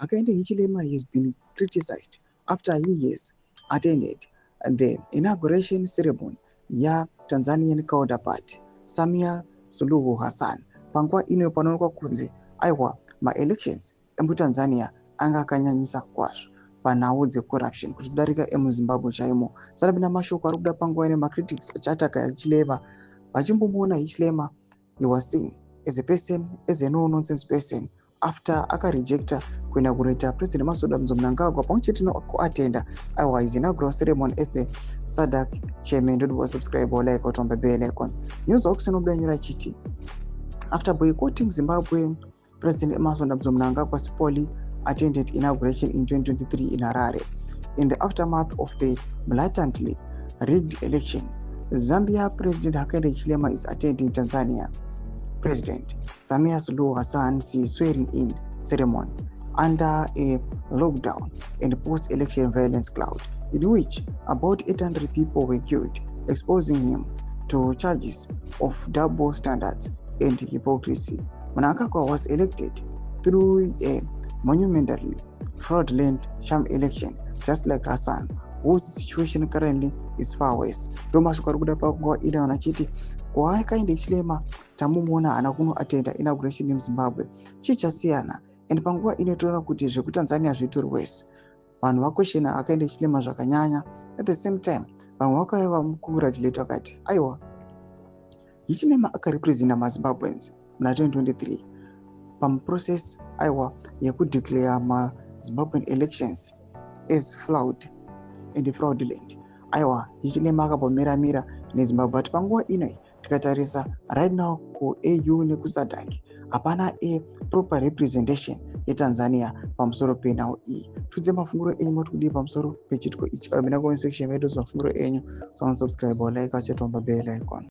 Hakainde Hichilema has been criticized after he has attended the inauguration ceremony ya Tanzanian counterpart Samia Suluhu Hassan. Panguva ino panoonekwa kunzi aiwa ma-elections emuTanzania anga akanyanyisa kwazvo panhau dzecorruption kuti kudarika emuZimbabwe chaimo. Saka pana mashoko ari kuda panguva ine macritics achataka Hichilema vachimbomuona Hichilema he was seen as a person, as a no-nonsense person after akarejecta kuinaugurata President Masodamzo Mnangagwa pamwechete nekuatenda aiwa his inaugural ceremony as the Sadc chairman. Don't subscribe or like out on the bell icon. News okusinobuda chiti after boycotting Zimbabwe, President Masodamzo Mnangagwa's poorly attended inauguration in 2023 in Harare. In the aftermath of the blatantly rigged election, Zambia President Hakainde Hichilema is attending Tanzania President Samia Suluhu Hassan's swearing-in ceremony under a lockdown and post-election violence cloud, in which about 800 people were killed, exposing him to charges of double standards and hypocrisy. Mnangagwa was elected through a monumentally fraudulent sham election, just like Hassan, whose situation currently is far worse. Domashoko ari kuda panguva ino anachiti kwaakainde Hichilema tamumuona ana kuno atenda inauguration yemuZimbabwe chichasiyana, and panguva ino toona kuti zvekuTanzania zvitori worse. Vanhu vakweshena akainde Hichilema zvakanyanya. At the same time vamwe vakauya vamukongratulate vakati aiwa Hichilema akarepresenta maZimbabweans muna 2023 pamuprocess aiwa yekudeclare maZimbabwean elections as flawed and fraudulent. Aiwa Hichilema akambomira neZimbabwe, but panguva ino tikatarisa right now kuAU nekuSADC hapana proper representation yeTanzania pamusoro penhau iyi. Tudze mafunguro enyu moti kudii pamusoro pechitiko ichi. Mina comment section medu mafunguro enyu. So subscribe or like, check on the bell icon.